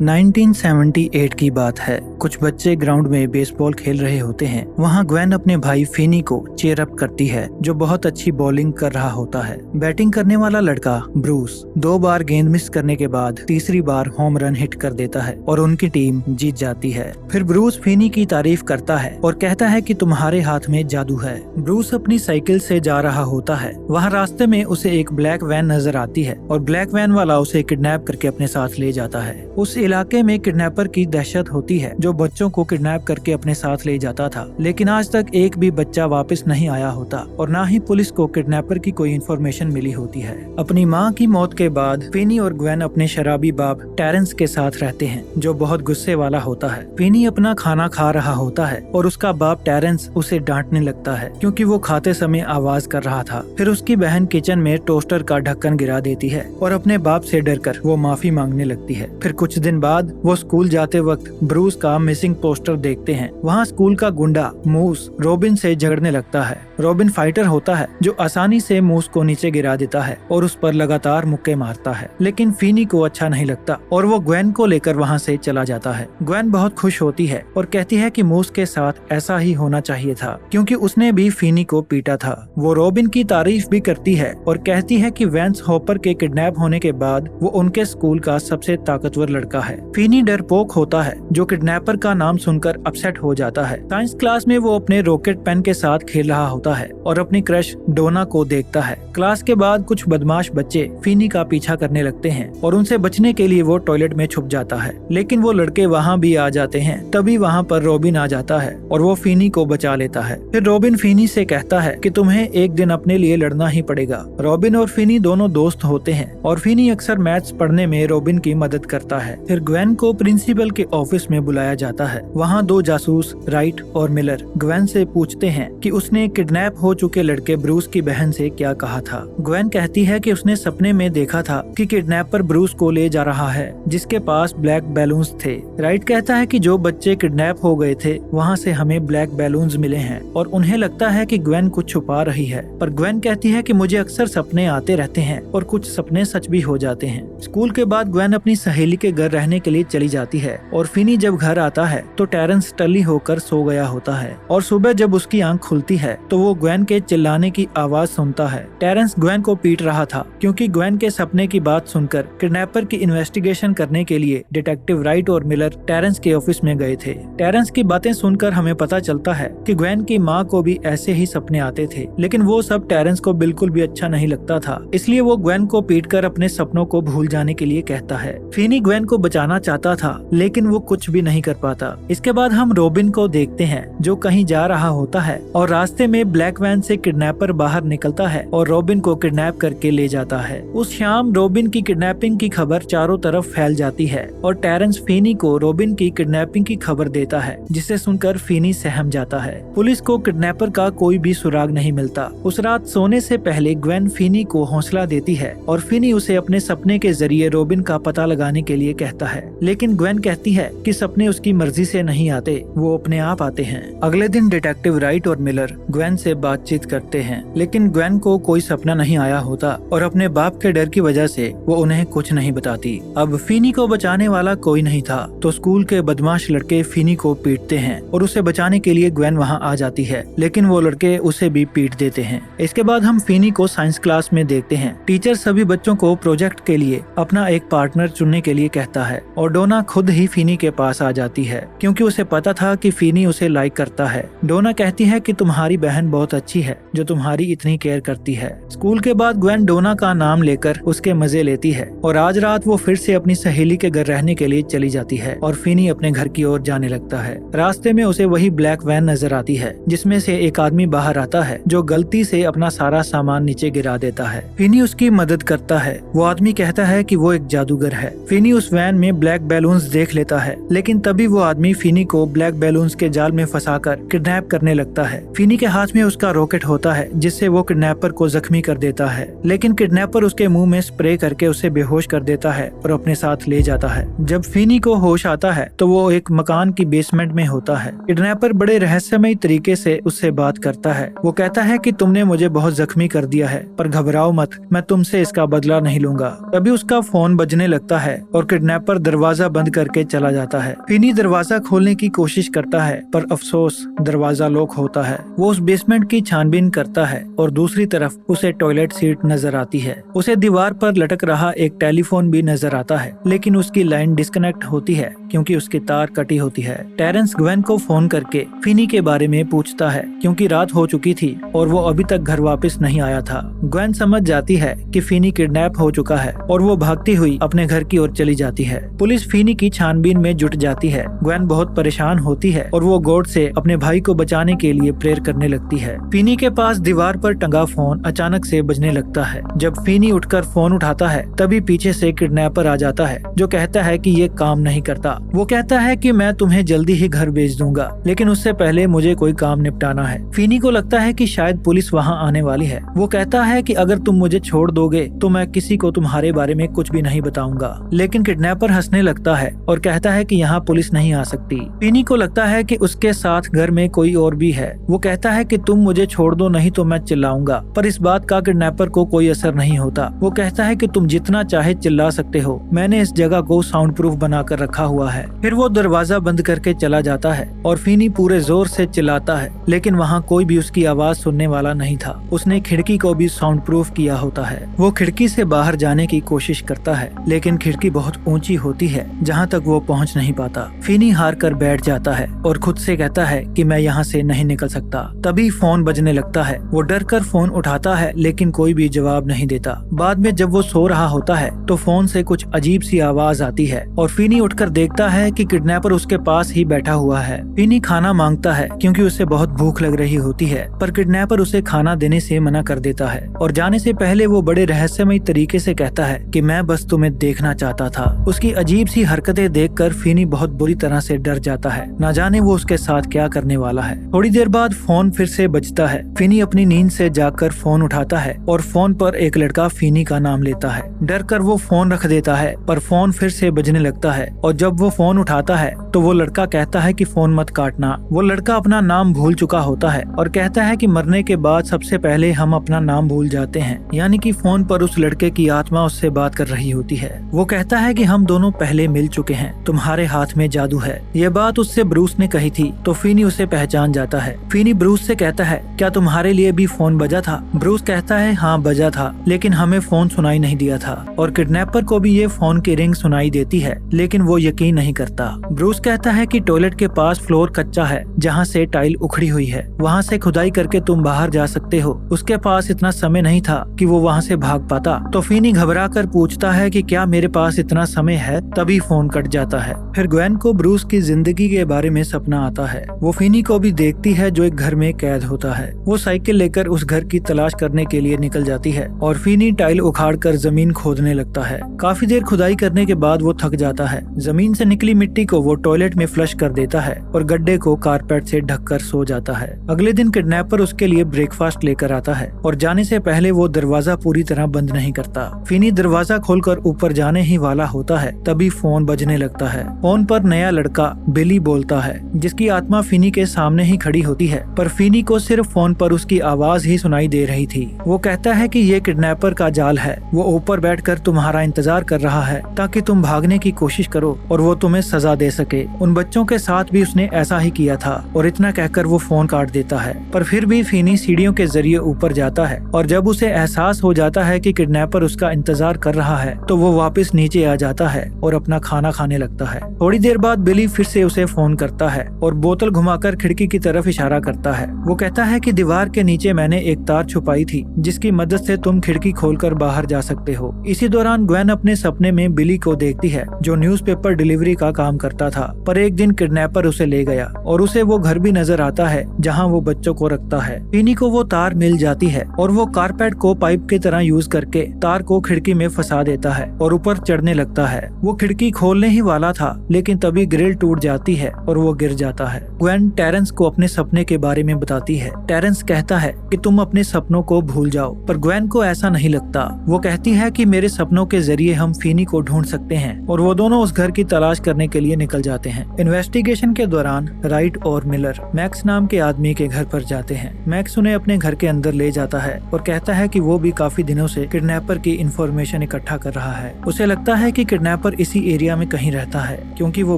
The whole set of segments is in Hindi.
1978 की बात है। कुछ बच्चे ग्राउंड में बेसबॉल खेल रहे होते हैं। वहाँ ग्वेन अपने भाई फिनी को चीयर अप करती है, जो बहुत अच्छी बॉलिंग कर रहा होता है। बैटिंग करने वाला लड़का ब्रूस 2 बार गेंद मिस करने के बाद तीसरी बार होम रन हिट कर देता है और उनकी टीम जीत जाती है। फिर ब्रूस फिनी की तारीफ करता है और कहता है कि तुम्हारे हाथ में जादू है। ब्रूस अपनी साइकिल से जा रहा होता है। वहाँ रास्ते में उसे एक ब्लैक वैन नजर आती है और ब्लैक वैन वाला उसे किडनैप करके अपने साथ ले जाता है। उस इलाके में किडनैपर की दहशत होती है, जो बच्चों को किडनैप करके अपने साथ ले जाता था। लेकिन आज तक एक भी बच्चा वापस नहीं आया होता और ना ही पुलिस को किडनैपर की कोई इन्फॉर्मेशन मिली होती है। अपनी माँ की मौत के बाद फिनी और ग्वेन अपने शराबी बाप टेरेंस के साथ रहते हैं, जो बहुत गुस्से वाला होता है। फिनी अपना खाना खा रहा होता है और उसका बाप टेरेंस उसे डांटने लगता है क्योंकि वो खाते समय आवाज कर रहा था। फिर उसकी बहन किचन में टोस्टर का ढक्कन गिरा देती है और अपने बाप से डरकर वो माफी मांगने लगती है। फिर कुछ दिन बाद वो स्कूल जाते वक्त ब्रूस का मिसिंग पोस्टर देखते हैं। वहाँ स्कूल का गुंडा मूस रॉबिन से झगड़ने लगता है। रॉबिन फाइटर होता है जो आसानी से मूस को नीचे गिरा देता है और उस पर लगातार मुक्के मारता है। लेकिन फिनी को अच्छा नहीं लगता और वो ग्वेन को लेकर वहाँ से चला जाता है। ग्वेन बहुत खुश होती है और कहती है कि मूस के साथ ऐसा ही होना चाहिए था, क्योंकि उसने भी फिनी को पीटा था। वो रॉबिन की तारीफ भी करती है और कहती है कि वेंस हॉपर के किडनैप होने के बाद वो उनके स्कूल का सबसे ताकतवर लड़का है। फिनी डरपोक होता है, जो किडनैपर का नाम सुनकर अपसेट हो जाता है। साइंस क्लास में वो अपने रॉकेट पेन के साथ खेल रहा होता है और अपनी क्रश डोना को देखता है। क्लास के बाद कुछ बदमाश बच्चे फिनी का पीछा करने लगते हैं और उनसे बचने के लिए वो टॉयलेट में छुप जाता है। लेकिन वो लड़के वहाँ भी आ जाते हैं। तभी वहाँ पर रॉबिन आ जाता है और वो फिनी को बचा लेता है। फिर रॉबिन फिनी से कहता है कि तुम्हें एक दिन अपने लिए लड़ना ही पड़ेगा। रॉबिन और फिनी दोनों दोस्त होते हैं और फिनी अक्सर मैथ्स पढ़ने में रॉबिन की मदद करता है। फिर ग्वेन को प्रिंसिपल के ऑफिस में बुलाया जाता है। वहाँ 2 जासूस राइट और मिलर ग्वेन से पूछते हैं कि उसने किडनैप हो चुके लड़के ब्रूस की बहन से क्या कहा था। ग्वेन कहती है कि उसने सपने में देखा था कि किडनैपर ब्रूस को ले जा रहा है, जिसके पास ब्लैक बैलून्स थे। राइट कहता है कि जो बच्चे किडनैप हो गए थे वहाँ से हमें ब्लैक बैलून्स मिले हैं और उन्हें लगता है कि ग्वेन कुछ छुपा रही है। पर ग्वेन कहती है कि मुझे अक्सर सपने आते रहते हैं और कुछ सपने सच भी हो जाते हैं। स्कूल के बाद ग्वेन अपनी सहेली के घर रहने के लिए चली जाती है और फिनी जब घर आता है तो टेरेंस टल्ली होकर सो गया होता है और सुबह जब उसकी आंख खुलती है तो वो ग्वेन के चिल्लाने की आवाज सुनता है। टेरेंस ग्वेन को पीट रहा था क्योंकि ग्वेन के सपने की बात सुनकर किडनैपर की इन्वेस्टिगेशन करने के लिए डिटेक्टिव राइट और मिलर टेरेंस के ऑफिस में गए थे। टेरेंस की बातें सुनकर हमें पता चलता है कि ग्वेन की माँ को भी ऐसे ही सपने आते थे, लेकिन वो सब टेरेंस को बिल्कुल भी अच्छा नहीं लगता था। इसलिए वो ग्वेन को पीटकर अपने सपनों को भूल जाने के लिए कहता है। फिनी ग्वेन को बचाना चाहता था लेकिन वो कुछ भी नहीं कर पाता। इसके बाद हम रॉबिन को देखते हैं जो कहीं जा रहा होता है और रास्ते में ब्लैक वैन से किडनैपर बाहर निकलता है और रॉबिन को किडनैप करके ले जाता है। उस शाम रॉबिन की किडनैपिंग की खबर चारों तरफ फैल जाती है और टेरेंस फिनी को रॉबिन की किडनैपिंग की खबर देता है, जिसे सुनकर फिनी सहम जाता है। पुलिस को किडनैपर का कोई भी सुराग नहीं मिलता। उस रात सोने से पहले ग्वेन फिनी को हौसला देती है और फिनी उसे अपने सपने के जरिए रॉबिन का पता लगाने के लिए कहता है। लेकिन ग्वेन कहती है कि सपने उसकी मर्जी से नहीं आते, वो अपने आप आते हैं। अगले दिन डिटेक्टिव राइट और मिलर ग्वेन से बातचीत करते हैं, लेकिन ग्वेन को कोई सपना नहीं आया होता और अपने बाप के डर की वजह से वो उन्हें कुछ नहीं बताती। अब फिनी को बचाने वाला कोई नहीं था तो स्कूल के बदमाश लड़के फिनी को पीटते हैं और उसे बचाने के लिए ग्वेन वहाँ आ जाती है, लेकिन वो लड़के उसे भी पीट देते हैं। इसके बाद हम फिनी को साइंस क्लास में देखते हैं। टीचर सभी बच्चों को प्रोजेक्ट के लिए अपना एक पार्टनर चुनने के लिए कहता है और डोना खुद ही फिनी के पास आ जाती है क्योंकि उसे पता था कि फिनी उसे लाइक करता है। डोना कहती है कि तुम्हारी बहन बहुत अच्छी है जो तुम्हारी इतनी केयर करती है। स्कूल के बाद ग्वेन डोना का नाम लेकर उसके मजे लेती है और आज रात वो फिर से अपनी सहेली के घर रहने के लिए चली जाती है और फिनी अपने घर की ओर जाने लगता है। रास्ते में उसे वही ब्लैक वैन नजर आती है जिसमें से एक आदमी बाहर आता है जो गलती से अपना सारा सामान नीचे गिरा देता है। फिनी उसकी मदद करता है। वो आदमी कहता है कि वो एक जादूगर है। फिनी उस वैन में ब्लैक बैलून्स देख लेता है, लेकिन तभी वो आदमी फिनी को ब्लैक बैलून्स के जाल में फंसाकर किडनैप करने लगता है। फिनी के हाथ में उसका रॉकेट होता है जिससे वो किडनैपर को जख्मी कर देता है, लेकिन किडनैपर उसके मुंह में स्प्रे करके उसे बेहोश कर देता है और अपने साथ ले जाता है। जब फिनी को होश आता है तो वो एक मकान की बेसमेंट में होता है। किडनैपर बड़े रहस्यमयी तरीके से उससे बात करता है। वो कहता है कि तुमने मुझे बहुत जख्मी कर दिया है, पर घबराओ मत, मैं तुमसे इसका बदला नहीं लूंगा। तभी उसका फोन बजने लगता है और किडनैपर किडनैपर दरवाजा बंद करके चला जाता है। फिनी दरवाजा खोलने की कोशिश करता है पर अफसोस दरवाजा लॉक होता है। वो उस बेसमेंट की छानबीन करता है और दूसरी तरफ उसे टॉयलेट सीट नजर आती है। उसे दीवार पर लटक रहा एक टेलीफोन भी नजर आता है, लेकिन उसकी लाइन डिस्कनेक्ट होती है क्योंकि उसकी तार कटी होती है। टेरेंस ग्वेन को फोन करके फिनी के बारे में पूछता है क्योंकि रात हो चुकी थी और वो अभी तक घर वापस नहीं आया था। ग्वेन समझ जाती है कि फिनी किडनैप हो चुका है और वो भागती हुई अपने घर की ओर चली जाती है। पुलिस फिनी की छानबीन में जुट जाती है। ग्वेन बहुत परेशान होती है और वो गॉड से अपने भाई को बचाने के लिए प्रेयर करने लगती है। फिनी के पास दीवार पर टंगा फोन अचानक से बजने लगता है। जब फिनी उठकर फोन उठाता है तभी पीछे से किडनैपर आ जाता है जो कहता है कि ये काम नहीं करता। वो कहता है कि मैं तुम्हें जल्दी ही घर भेज दूंगा, लेकिन उससे पहले मुझे कोई काम निपटाना है। फिनी को लगता है कि शायद पुलिस वहाँ आने वाली है। वो कहता है कि अगर तुम मुझे छोड़ दोगे तो मैं किसी को तुम्हारे बारे में कुछ भी नहीं बताऊंगा, लेकिन किडनैपर हंसने लगता है और कहता है कि यहाँ पुलिस नहीं आ सकती। फिनी को लगता है कि उसके साथ घर में कोई और भी है। वो कहता है कि तुम मुझे छोड़ दो नहीं तो मैं चिल्लाऊंगा, पर इस बात का किडनैपर को कोई असर नहीं होता। वो कहता है कि तुम जितना चाहे चिल्ला सकते हो, मैंने इस जगह को साउंड प्रूफ बना कर रखा हुआ है। फिर वो दरवाजा बंद करके चला जाता है और फिनी पूरे जोर से चिल्लाता है, लेकिन वहाँ कोई भी उसकी आवाज सुनने वाला नहीं था। उसने खिड़की को भी साउंड प्रूफ किया होता है। वो खिड़की से बाहर जाने की कोशिश करता है, लेकिन खिड़की बहुत ऊंची होती है जहाँ तक वो पहुँच नहीं पाता। फिनी हार कर बैठ जाता है और खुद से कहता है कि मैं यहाँ से नहीं निकल सकता। तभी फोन बजने लगता है। वो डर कर फोन उठाता है, लेकिन कोई भी जवाब नहीं देता। बाद में जब वो सो रहा होता है तो फोन से कुछ अजीब सी आवाज आती है और फिनी उठकर देखता है कि किडनैपर उसके पास ही बैठा हुआ है। फिनी खाना मांगता है क्योंकि उसे बहुत भूख लग रही होती है, पर किडनैपर उसे खाना देने से मना कर देता है और जाने से पहले वो बड़े रहस्यमय तरीके से कहता है कि मैं बस तुम्हें देखना चाहता था। उसकी अजीब सी हरकतें देखकर फिनी बहुत बुरी तरह से डर जाता है। न जाने वो उसके साथ क्या करने वाला है। थोड़ी देर बाद फोन फिर से बजता है। फिनी अपनी नींद से जागकर फोन उठाता है और फोन पर एक लड़का फिनी का नाम लेता है। डर कर वो फोन रख देता है, पर फोन फिर से बजने लगता है और जब वो फोन उठाता है तो वो लड़का कहता है कि फोन मत काटना। वो लड़का अपना नाम भूल चुका होता है और कहता है कि मरने के बाद सबसे पहले हम अपना नाम भूल जाते हैं, यानी कि फोन पर उस लड़के की आत्मा उससे बात कर रही होती है। वो कहता है कि हम दोनों पहले मिल चुके हैं, तुम्हारे हाथ में जादू है। ये बात उससे ब्रूस ने कही थी तो फिनी उसे पहचान जाता है। फिनी ब्रूस से कहता है क्या तुम्हारे लिए भी फोन बजा था? ब्रूस कहता है हाँ बजा था, लेकिन हमें फोन सुनाई नहीं दिया था। और किडनैपर को भी ये फोन की रिंग सुनाई देती है, लेकिन वो यकीन नहीं करता। ब्रूस कहता है कि टॉयलेट के पास फ्लोर कच्चा है जहाँ से टाइल उखड़ी हुई है, वहाँ से खुदाई करके तुम बाहर जा सकते हो। उसके पास इतना समय नहीं था कि वो वहाँ से भाग पाता। तो फिनी घबरा कर पूछता है कि क्या मेरे पास इतना समय है? तभी फोन कट जाता है। फिर ग्वेन को ब्रूस की जिंदगी के बारे में सपना आता है। वो फिनी को भी देखती है जो एक घर में कैद होता है। वो साइकिल लेकर उस घर की तलाश करने के लिए निकल जाती है और फिनी टाइल उखाड़कर जमीन खोदने लगता है। काफी देर खुदाई करने के बाद वो थक जाता है। जमीन से निकली मिट्टी को वो टॉयलेट में फ्लश कर देता है और गड्ढे को कारपेट से ढककर सो जाता है। अगले दिन किडनैपर उसके लिए ब्रेकफास्ट लेकर आता है और जाने से पहले वो दरवाजा पूरी तरह बंद नहीं करता। फिनी दरवाजा खोलकर ऊपर जाने ही वाला होता है, तभी फोन बजने लगता है। फोन पर नया लड़का बिली बोलता है, जिसकी आत्मा फिनी के सामने ही खड़ी होती है, पर फिनी को सिर्फ फोन पर उसकी आवाज ही सुनाई दे रही थी। वो कहता है कि ये किडनैपर का जाल है। वो ऊपर बैठकर तुम्हारा इंतजार कर रहा है ताकि तुम भागने की कोशिश करो और वो तुम्हें सजा दे सके। उन बच्चों के साथ भी उसने ऐसा ही किया था। और इतना कहकर वो फोन काट देता है, पर फिर भी फिनी सीढ़ियों के जरिए ऊपर जाता है और जब उसे एहसास हो जाता है कि किडनैपर उसका इंतजार कर रहा है तो वो वापस नीचे आ जाता है और अपना खाना खाने लगता है। थोड़ी देर बाद बिली फिर से उसे फोन करता है और बोतल घुमाकर खिड़की की तरफ इशारा करता है। वो कहता है कि दीवार के नीचे मैंने एक तार छुपाई थी जिसकी मदद से तुम खिड़की खोलकर बाहर जा सकते हो। इसी दौरान ग्वेन अपने सपने में बिली को देखती है जो न्यूज़पेपर डिलीवरी का काम करता था, पर एक दिन किडनैपर उसे ले गया और उसे वो घर भी नजर आता है जहाँ वो बच्चों को रखता है। फिनी को वो तार मिल जाती है और वो कारपेट को पाइप की तरह यूज करके तार को खिड़की में फंसा देता है और ऊपर चढ़ने लगता है। वो खिड़की खोलने ही वाला था, लेकिन तभी ग्रिल टूट जाती है और वो गिर जाता है। ग्वेन टेरेंस को अपने सपने के बारे में बताती है। टेरेंस कहता है कि तुम अपने सपनों को भूल जाओ, पर ग्वेन को ऐसा नहीं लगता। वो कहती है कि मेरे सपनों के जरिए हम फिनी को ढूंढ सकते हैं और वो दोनों उस घर की तलाश करने के लिए निकल जाते हैं। इन्वेस्टिगेशन के दौरान राइट और मिलर मैक्स नाम के आदमी के घर पर जाते हैं। मैक्स उन्हें अपने घर के अंदर ले जाता है और कहता है कि वो भी काफी दिनों से किडनैपर की इंफॉर्मेशन इकट्ठा कर रहा है। उसे लगता है कि किडनैपर किडनैपर इसी एरिया में कहीं रहता है, क्योंकि वो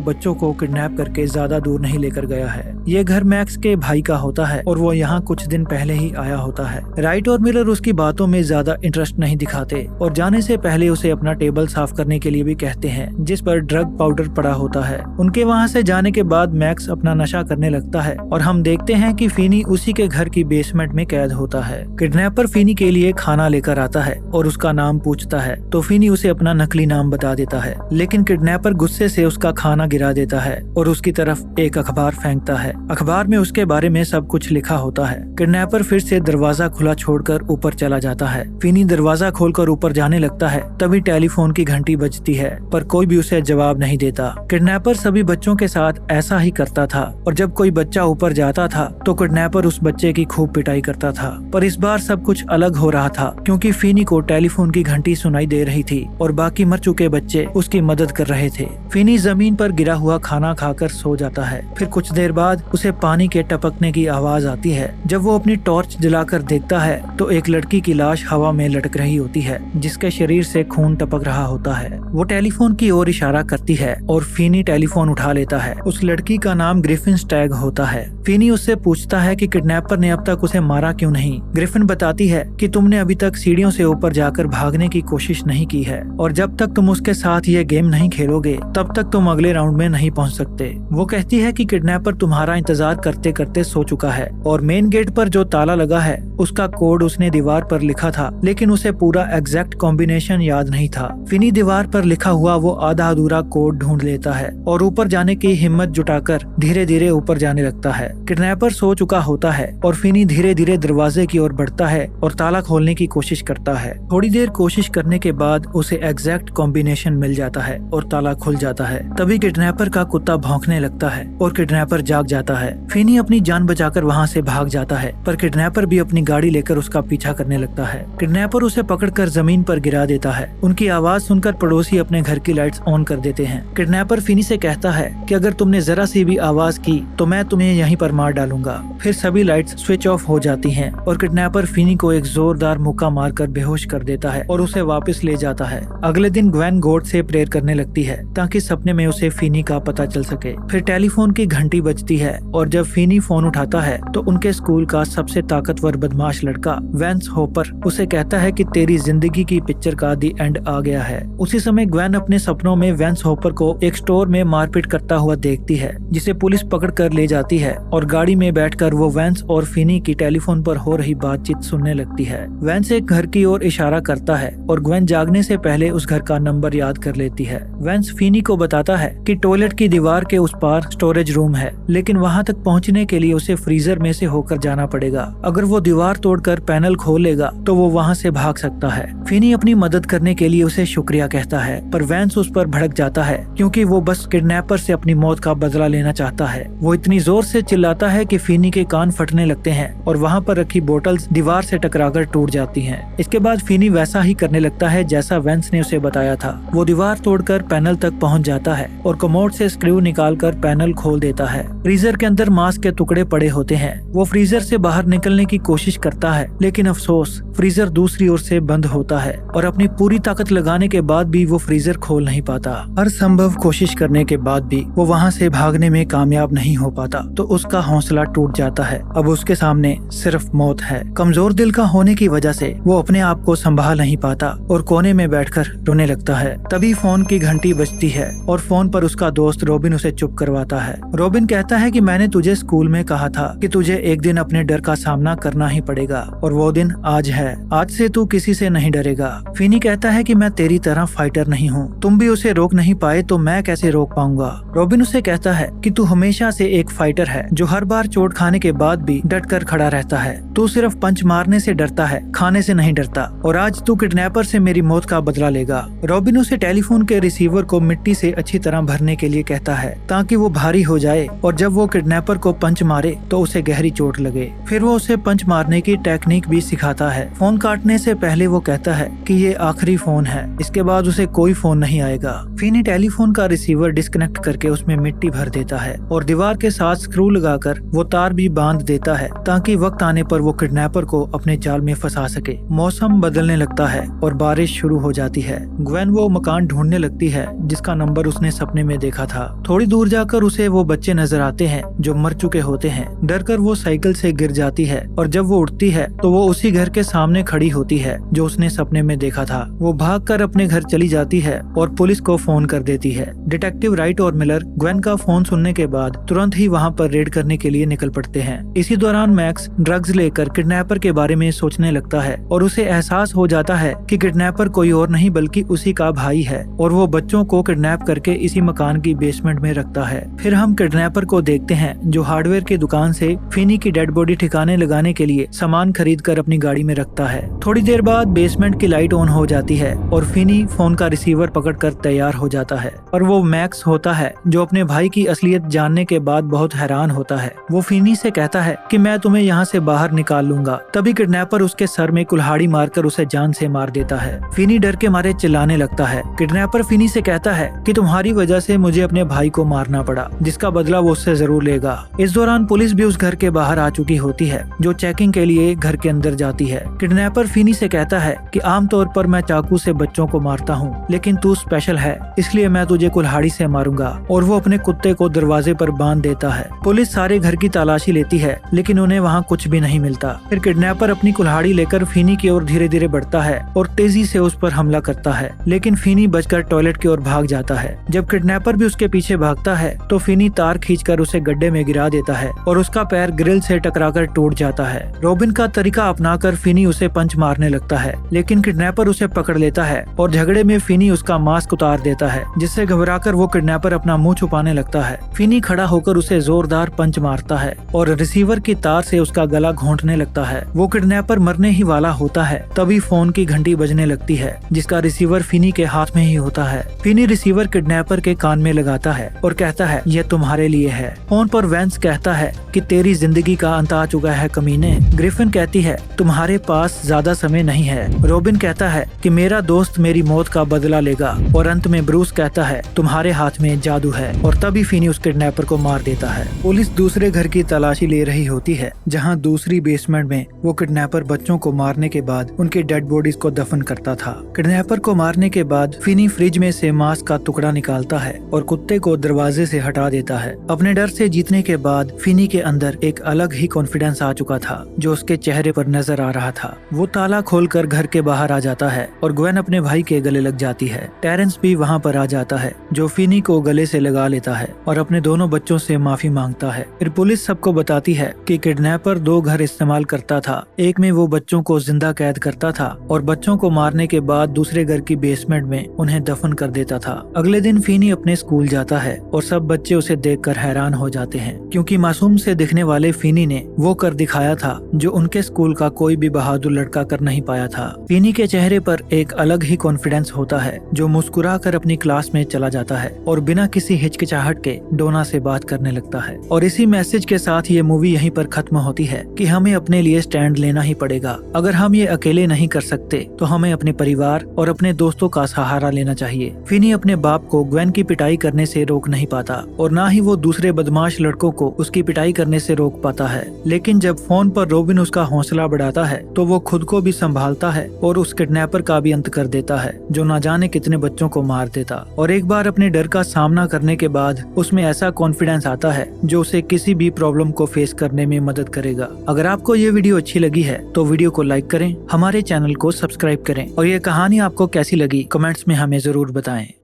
बच्चों को किडनैप करके ज्यादा दूर नहीं लेकर गया है। ये घर मैक्स के भाई का होता है और वो यहाँ कुछ दिन पहले ही आया होता है। राइट और मिलर उसकी बातों में ज्यादा इंटरेस्ट नहीं दिखाते और जाने से पहले उसे अपना टेबल साफ करने के लिए भी कहते हैं, जिस पर ड्रग पाउडर पड़ा होता है। उनके वहाँ से जाने के बाद मैक्स अपना नशा करने लगता है और हम देखते हैं कि फिनी उसी के घर की बेसमेंट में कैद होता है। किडनैपर फिनी के लिए खाना लेकर आता है और उसका नाम पूछता है तो फिनी उसे अपना नकली नाम बता देता है, लेकिन किडनैपर गुस्से से उसका खाना गिरा देता है और उसकी तरफ एक अखबार फेंकता है। अखबार में उसके बारे में सब कुछ लिखा होता है। किडनैपर फिर से दरवाजा खुला छोड़कर ऊपर चला जाता है। फिनी दरवाजा खोलकर ऊपर जाने लगता है, तभी टेलीफोन की घंटी बजती है, पर कोई भी उसे जवाब नहीं देता। किडनैपर सभी बच्चों के साथ ऐसा ही करता था और जब कोई बच्चा ऊपर जाता था तो किडनैपर उस बच्चे की खूब पिटाई करता था। पर इस बार सब कुछ अलग हो रहा था, क्योंकि फिनी को टेलीफोन की घंटी सुनाई दे रही थी और बाकी मर चुके बच्चे उसकी मदद कर रहे थे। फिनी जमीन पर गिरा हुआ खाना खाकर सो जाता है। फिर कुछ देर बाद उसे पानी के टपकने की आवाज आती है। जब वो अपनी टॉर्च जलाकर देखता है तो एक लड़की की लाश हवा में लटक रही होती है, जिसके शरीर से खून टपक रहा होता है। वो टेलीफोन की ओर इशारा करती है और फिनी टेलीफोन उठा लेता है। उस लड़की का नाम ग्रिफिन स्टैग होता है। फिनी उससे पूछता है कि किडनैपर ने अब तक उसे मारा क्यों नहीं। ग्रिफिन बताती है कि तुमने अभी तक सीढ़ियों से ऊपर जाकर भागने की कोशिश नहीं की है और जब तक तुम उसके साथ ये गेम नहीं खेलोगे तब तक तुम अगले राउंड में नहीं पहुंच सकते। वो कहती है कि किडनैपर तुम्हारा इंतजार करते करते सो चुका है और मेन गेट पर जो ताला लगा है उसका कोड उसने दीवार पर लिखा था, लेकिन उसे पूरा एग्जैक्ट कॉम्बिनेशन याद नहीं था। फिनी दीवार पर लिखा हुआ वो आधा अधूरा कोड ढूंढ लेता है और ऊपर जाने की हिम्मत जुटाकर धीरे धीरे ऊपर जाने लगता है। किडनैपर सो चुका होता है और फिनी धीरे धीरे दरवाजे की ओर बढ़ता है और ताला खोलने की कोशिश करता है। थोड़ी देर कोशिश करने के बाद उसे एग्जैक्ट कॉम्बिनेशन मिल जाता है और ताला खुल जाता है। तभी किडनैपर का कुत्ता भौंकने लगता है और किडनैपर जाग जाता है। फिनी अपनी जान बचाकर वहाँ से भाग जाता है, पर किडनैपर भी अपनी गाड़ी लेकर उसका पीछा करने लगता है। किडनैपर उसे पकड़कर जमीन पर गिरा देता है। उनकी आवाज सुनकर पड़ोसी अपने घर की लाइट्स ऑन कर देते हैं। किडनैपर फिनी से कहता है कि अगर तुमने जरा सी भी आवाज की तो मैं तुम्हें यहीं पर मार डालूंगा। फिर सभी लाइट्स स्विच ऑफ हो जाती हैं और किडनैपर फिनी को एक जोरदार मुक्का मारकर बेहोश कर देता है और उसे वापस ले जाता है। अगले दिन ग्वेन गॉड से प्रेयर करने लगती है ताकि सपने में उसे फिनी का पता चल सके। फिर टेलीफोन की घंटी बजती है और जब फिनी फोन उठाता है तो उनके स्कूल का सबसे ताकतवर बदमाश लड़का वेंस होपर उसे कहता है कि तेरी जिंदगी की पिक्चर का दी एंड आ गया है। उसी समय ग्वेन अपने सपनों में वेंस होपर को एक स्टोर में मारपीट करता हुआ देखती है, जिसे पुलिस पकड़ कर ले जाती है और गाड़ी में बैठकर वो वेंस और फिनी की टेलीफोन पर हो रही बातचीत सुनने लगती है। वेंस एक घर की ओर इशारा करता है और ग्वेन जागने से पहले उस घर का नंबर याद कर लेती है। वेंस फिनी को बताता है कि टॉयलेट की दीवार के उस पार स्टोरेज रूम है, लेकिन वहाँ तक पहुँचने के लिए उसे फ्रीजर में से होकर जाना पड़ेगा। अगर वो दीवार तोड़कर पैनल खोल लेगा तो वो वहाँ से भाग सकता है। फिनी अपनी मदद करने के लिए उसे शुक्रिया कहता है, पर वेंस उस पर भड़क जाता है क्योंकि वो बस किडनैपर से अपनी मौत का बदला लेना चाहता है। वो इतनी जोर से चिल्लाता है कि फिनी के कान फटने लगते हैं और वहाँ पर रखी बोतल्स दीवार से टकराकर टूट जाती हैं। इसके बाद फिनी वैसा ही करने लगता है जैसा वेंस ने उसे बताया था। वो दीवार तोड़कर पैनल तक पहुँच जाता है और कमोड से स्क्रू निकालकर पैनल खोल देता है। फ्रीजर के अंदर मांस के टुकड़े पड़े होते हैं। वो फ्रीजर से बाहर निकलने की कोशिश करता है, लेकिन अफसोस फ्रीजर दूसरी ओर से बंद होता है और अपनी पूरी ताकत लगाने के बाद भी वो फ्रीजर खोल नहीं पाता। हर संभव कोशिश करने के बाद भी वो वहाँ से भागने में कामयाब नहीं हो पाता तो उसका हौसला टूट जाता है। अब उसके सामने सिर्फ मौत है। कमजोर दिल का होने की वजह से वो अपने आप को संभाल नहीं पाता और कोने में बैठकर रोने लगता है। तभी फोन की घंटी बजती है और फोन पर उसका दोस्त रॉबिन उसे चुप करवाता है। रॉबिन कहता है कि मैंने तुझे स्कूल में कहा था कि तुझे एक दिन अपने डर का सामना करना ही पड़ेगा और वो दिन आज है। आज से तू किसी से नहीं डरेगा। फिनी कहता है कि मैं तेरी तरह फाइटर नहीं हूँ, तुम भी उसे रोक नहीं पाए तो मैं कैसे रोक पाऊंगा। रॉबिन उसे कहता है कि तू हमेशा से एक फाइटर है जो हर बार चोट खाने के बाद भी डट कर खड़ा रहता है। तू सिर्फ पंच मारने से डरता है, खाने से नहीं डरता, और आज तू किडनैपर से मेरी मौत का बदला लेगा। रॉबिन उसे टेलीफोन के रिसीवर को मिट्टी से अच्छी तरह भरने के लिए कहता है ताकि वो भारी हो जाए और जब वो किडनैपर को पंच मारे तो उसे गहरी चोट लगे। फिर वो उसे पंच मारने की टेक्निक भी सिखाता है। फोन काटने से पहले वो कहता है कि ये आखिरी फोन है, इसके बाद उसे कोई फोन नहीं आएगा। फिनी टेलीफोन का रिसीवर डिस्कनेक्ट करके उसमें मिट्टी भर देता है और दीवार के साथ स्क्रू लगाकर वो तार भी बांध देता है ताकि वक्त आने पर वो किडनैपर को अपने जाल में फंसा सके। मौसम बदलने लगता है और बारिश शुरू हो जाती है। ग्वेन वो मकान मकान ढूंढने लगती है जिसका नंबर उसने सपने में देखा था। थोड़ी दूर जाकर उसे वो बच्चे नजर आते हैं जो मर चुके होते हैं। डरकर वो साइकिल से गिर जाती है और जब वो उठती है तो वो उसी घर के सामने खड़ी होती है जो उसने सपने में देखा था। वो भागकर अपने घर चली जाती है और पुलिस को फोन कर देती है। डिटेक्टिव राइट और मिलर ग्वेन का फोन सुनने के बाद तुरंत ही वहाँ पर रेड करने के लिए निकल पड़ते हैं। इसी दौरान मैक्स ड्रग्स लेकर किडनैपर के बारे में सोचने लगता है और उसे एहसास हो जाता है कि किडनैपर कोई और नहीं बल्कि उसी का भाई है और वो बच्चों को किडनैप करके इसी मकान की बेसमेंट में रखता है। फिर हम किडनैपर को देखते हैं जो हार्डवेयर की दुकान से फिनी की डेड बॉडी ठिकाने लगाने के लिए सामान खरीद कर अपनी गाड़ी में रखता है। थोड़ी देर बाद बेसमेंट की लाइट ऑन हो जाती है और फिनी फोन का रिसीवर पकड़कर तैयार हो जाता है और वो मैक्स होता है जो अपने भाई की असलियत जानने के बाद बहुत हैरान होता है। वो फिनी से कहता है कि मैं तुम्हें यहाँ से बाहर निकाल लूंगा। तभी किडनैपर उसके सर में कुल्हाड़ी मारकर उसे जान से मार देता है। फिनी डर के मारे चिल्लाने लगता है। किडनैपर फिनी से कहता है कि तुम्हारी वजह से मुझे अपने भाई को मारना पड़ा, जिसका बदला वो उससे जरूर लेगा। इस दौरान पुलिस भी उस घर के बाहर आ चुकी होती है जो चेकिंग के लिए घर के अंदर जाती है। किडनैपर फिनी से कहता है कि आमतौर पर मैं चाकू से बच्चों को मारता हूँ, लेकिन तू स्पेशल है इसलिए मैं तुझे कुल्हाड़ी से मारूंगा, और वो अपने कुत्ते को दरवाजे पर बांध देता है। पुलिस सारे घर की तलाशी लेती है लेकिन उन्हें वहाँ कुछ भी नहीं मिलता। फिर किडनैपर अपनी कुल्हाड़ी लेकर फिनी की ओर धीरे धीरे बढ़ता है और तेजी से उस पर हमला करता है, लेकिन फिनी बचकर टॉयलेट की ओर भाग जाता है। जब किडनैपर भी उसके पीछे भागता है तो फिनी तार खींचकर उसे गड्ढे में गिरा देता है और उसका पैर ग्रिल से टकराकर टूट जाता है। रॉबिन का तरीका अपनाकर फिनी उसे पंच मारने लगता है, लेकिन किडनैपर उसे पकड़ लेता है और झगड़े में फिनी उसका मास्क उतार देता है, जिससे घबराकर वो किडनैपर अपना मुंह छुपाने लगता है। फिनी खड़ा होकर उसे जोरदार पंच मारता है और रिसीवर की तार से उसका गला घोंटने लगता है। वो किडनैपर मरने ही वाला होता है तभी फोन की घंटी बजने लगती है जिसका रिसीवर फिनी के हाथ में ही होता है। फिनी रिसीवर किडनैपर के कान में लगाता है और कहता है यह तुम्हारे लिए है। फोन पर वेंस कहता है कि तेरी जिंदगी का अंत आ चुका है कमीने। ग्रिफिन कहती है तुम्हारे पास ज्यादा समय नहीं है। रॉबिन कहता है कि मेरा दोस्त मेरी मौत का बदला लेगा, और अंत में ब्रूस कहता है तुम्हारे हाथ में जादू है, और तभी फिनी उस किडनैपर को मार देता है। पुलिस दूसरे घर की तलाशी ले रही होती है जहां दूसरी बेसमेंट में वो किडनैपर बच्चों को मारने के बाद उनकी डेड बॉडीज को दफन करता था। किडनैपर को मारने के बाद फिनी फ्रिज में से मांस का टुकड़ा निकालता है और कुत्ते को दरवाजे से हटा देता है। अपने डर से जीतने के बाद फिनी के अंदर एक अलग ही कॉन्फिडेंस आ चुका था जो उसके चेहरे पर नजर आ रहा था। वो ताला खोलकर घर के बाहर आ जाता है और ग्वेन अपने भाई के गले लग जाती है। टेरेंस भी वहाँ पर आ जाता है जो फिनी को गले से लगा लेता है और अपने दोनों बच्चों से माफी मांगता है। फिर पुलिस सबको बताती है कि किडनैपर 2 घर इस्तेमाल करता था। एक में वो बच्चों को जिंदा कैद करता था और बच्चों को मारने के बाद दूसरे घर की बेसमेंट में उन्हें दफन कर देता था। अगले दिन फिनी अपने स्कूल जाता है और सब बच्चे उसे देखकर हैरान हो जाते हैं क्योंकि मासूम से दिखने वाले फिनी ने वो कर दिखाया था जो उनके स्कूल का कोई भी बहादुर लड़का कर नहीं पाया था। फिनी के चेहरे पर एक अलग ही कॉन्फिडेंस होता है जो मुस्कुरा कर अपनी क्लास में चला जाता है और बिना किसी हिचकिचाहट के डोना से बात करने लगता है। और इसी मैसेज के साथ ये मूवी यहीं पर खत्म होती है कि हमें अपने लिए स्टैंड लेना ही पड़ेगा। अगर हम ये अकेले नहीं कर सकते तो हमें अपने परिवार और अपने दोस्तों का सहारा लेना चाहिए। फिनी अपने बाप को ग्वेन की पिटाई करने से रोक नहीं पाता और ना ही वो दूसरे बदमाश लड़कों को उसकी पिटाई करने से रोक पाता है, लेकिन जब फोन पर रॉबिन उसका हौसला बढ़ाता है तो वो खुद को भी संभालता है और उस किडनैपर का भी अंत कर देता है जो ना जाने कितने बच्चों को मार देता। और एक बार अपने डर का सामना करने के बाद उसमें ऐसा कॉन्फिडेंस आता है जो उसे किसी भी प्रॉब्लम को फेस करने में मदद करेगा। अगर आपको ये वीडियो अच्छी लगी है तो वीडियो को लाइक करें, हमारे चैनल को सब्सक्राइब करें और ये कहानी आपको कैसी लगी कमेंट्स में हमें जरूर बताएं।